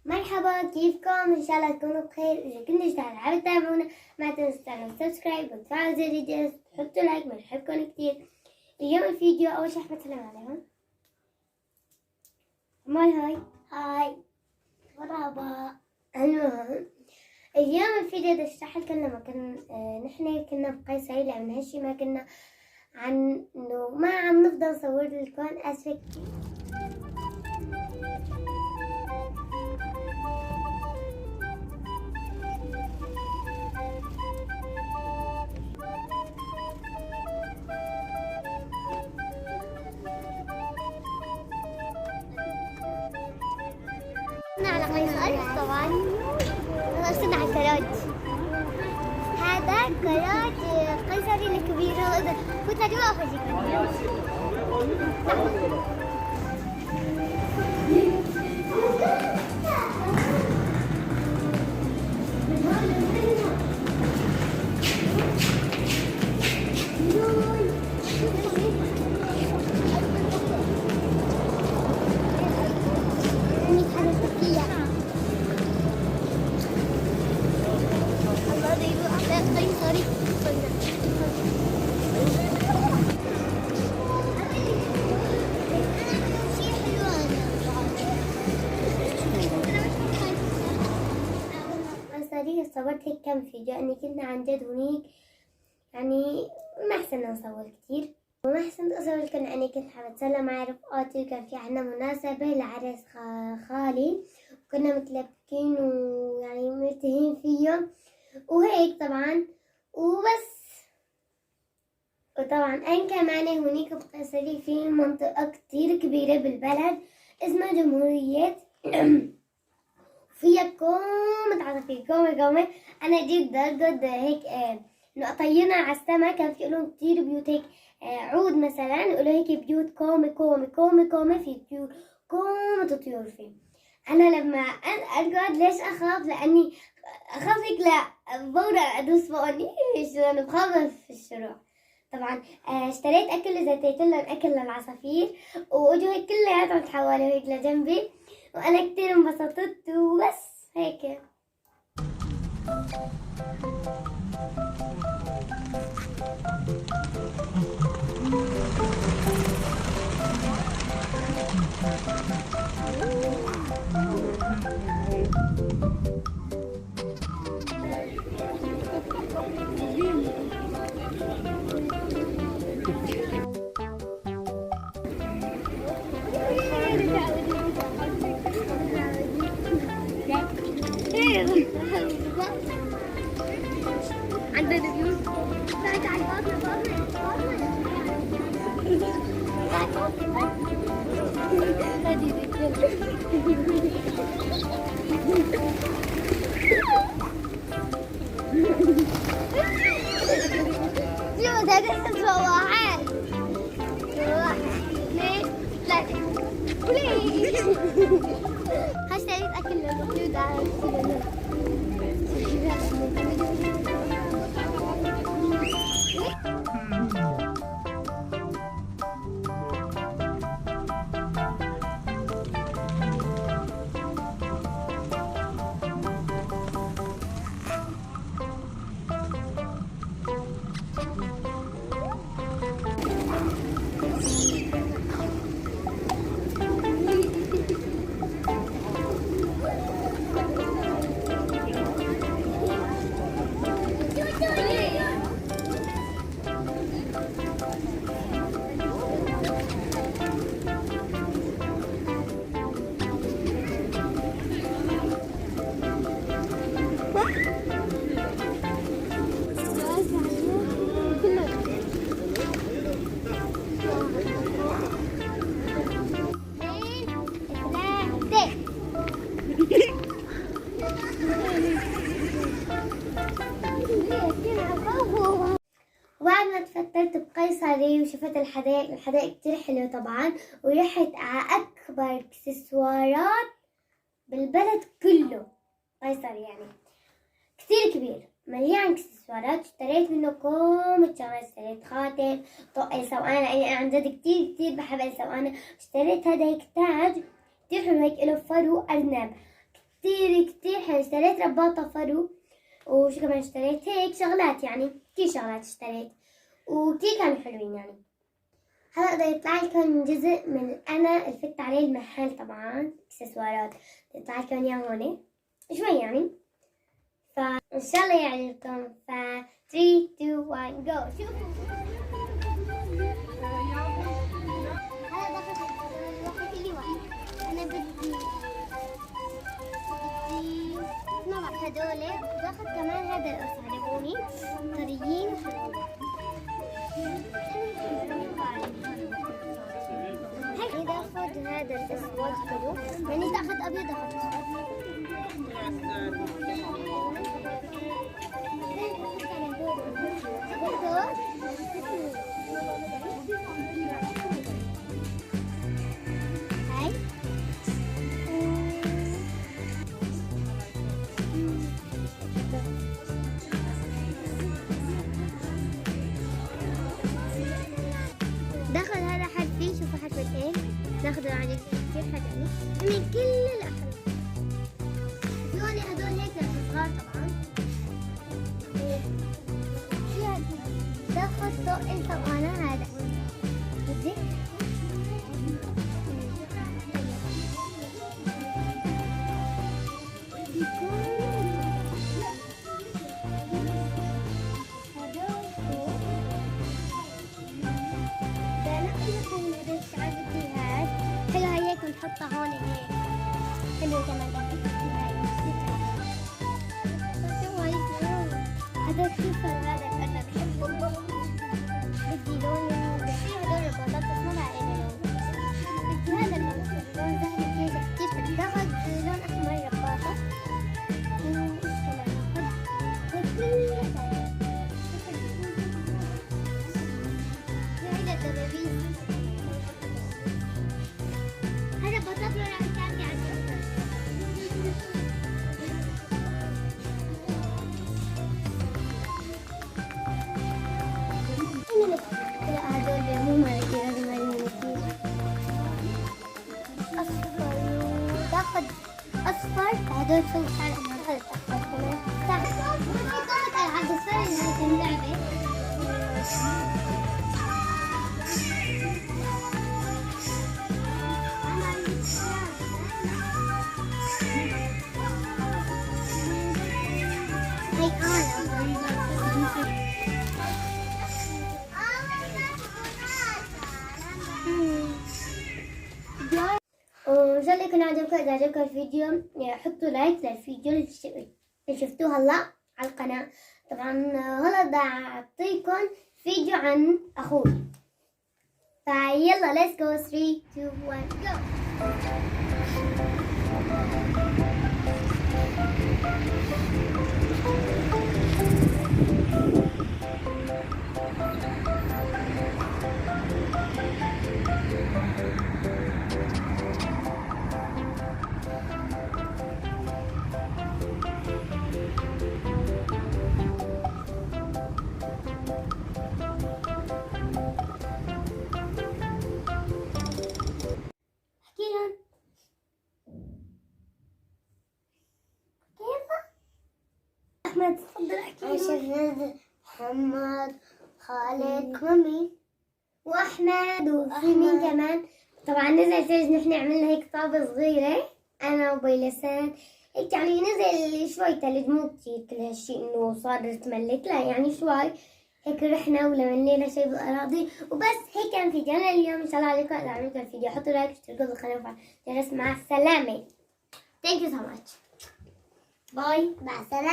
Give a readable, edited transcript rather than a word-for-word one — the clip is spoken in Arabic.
مرحبا، كيفكم؟ ان شاء الله تكونوا بخير. اذا كنتوا جداد حابين تتابعونا ما تنسوا تعملوا سبسكرايب وتفعلوا زر الجرس وتحطوا لايك، بنحبكم كتير. اليوم الفيديو اول شي احب اسلم عليهم. هاي مرحبا. المهم اليوم الفيديو بدي اشرح لكم لما نحن كنا بقيصرية، لأن هالشي ما كنا انه ما عم نفضل نصور لكم. اسفة كتير. على قيصر طبعا وصلنا على الكراج. هذا كراج قيصري الكبير. كنت جوا أخرجك. صورت هيك كم فيديو اني كنا عن جد هنيك، يعني ما احسن نصور كتير وما احسن اصور لكم اني كنت حابة اتسلى مع رفقاتي، وكان في عنا مناسبة لعرس خالي وكنا متلبكين ويعني مرتاحين فيه وهيك طبعا وبس. وطبعا أنا كمان هنيك بقيصرية في منطقة كتير كبيرة بالبلد اسمها جمهورية فيها كومة عصافير كومة. أنا جيت قد هيك إنه أطيرنا على السما. كان في لهم كتير بيوت هيك عود مثلا، يقولوا هيك بيوت كومة في طيور كومة طيور فيه. أنا لما أقعد ليش أخاف؟ لأني أخاف هيك لا بورق أدوس فوقني، أنا بخاف في الشروع. طبعا اشتريت أكل زيتيت لهم أكل للعصافير وأجوا هيك كلياتهم تحولوا هيك لجنبي وأنا كتير انبسطت وبس هيك. عندنا اليوم هاشتريت أكل للمخلوق على وبعد ما تفترت بقيصري وشفت الحدائق كتير حلوة طبعا، ورحت على أكبر اكسسوارات بالبلد كله. قيصر يعني كتير كبير مليان اكسسوارات، اشتريت منه كومة شغلات. اشتريت خاتم، طق السوانة، أنا عن جد كتير بحب السوانة. اشتريت هذا هيك تاج كتير حلو، هيك له فرو أرنب كتير حلو. اشتريت رباطة فرو، وشو كمان اشتريت هيك شغلات، يعني كتير شغلات اشتريت وكتير كانوا حلوين. يعني هلا بده يطلع لكم جزء من انا الفت عليه المحل، طبعا اكسسوارات يطلع لكم اياه هون شوي يعني، فان شاء الله يعجبكم. ف 3 2 1 جو. شوفوا هلا دخلت الوقت اللي واحد. انا بدي اسمع هدول، وداخل كمان هذا القص عجبوني طريين وحلوين. هيك اخذ هذا الاسود حلو، يعني اذا اخذ ابيض اخذ هاي. دخل هذا حد فيه، شوفوا حرف ايه، ناخذ العجل كثير حلو من كل الاحرف. هدول هيك صغار طبعا. دخل طوق انت وانا هذا بدك نحطها هون هيك حلو كمان. هذا كيف هذا انا بحبه، بدي لون بصير هدول البطاطس ما بعرف لون، بدي هذا اللون زهري كيف تاخذ لون احمر رباطه. هذا بطاطا ولا كان هدول مو مالكي، لازم مالكي اصفر. تاخذ اصفر، هدول شو صار اخذت اصفر كمان. تاخذ العب الصفر اللي اللعبه. وإن شاء الله يكون عجبكم. إذا عجبكم الفيديو حطوا لايك للفيديو اللي شفتوه هلا على القناة. طبعا هلا بدي أعطيكم فيديو عن أخوي، فيلا let's go 3 2 1 go. أحمد تفضل احكي. عشان محمد، خالد، مامي وأحمد وفي مين كمان. طبعا نزل سيرج، نحن عملنا هيك طابة صغيرة أنا وبيلسان هيك، يعني نزل شوي ثلج، مو كتير كل هالشي إنه صار تملك، لا يعني شوي هيك رحنا ولملينا شيء بالأراضي وبس. هيك كان فيديونا اليوم. إن شاء الله عليكم. إذا عجبكم الفيديو حطوا لايك واشتركوا بالقناة وفعلوا الجرس. مع السلامة. Thank you so much. باي. مع السلامة.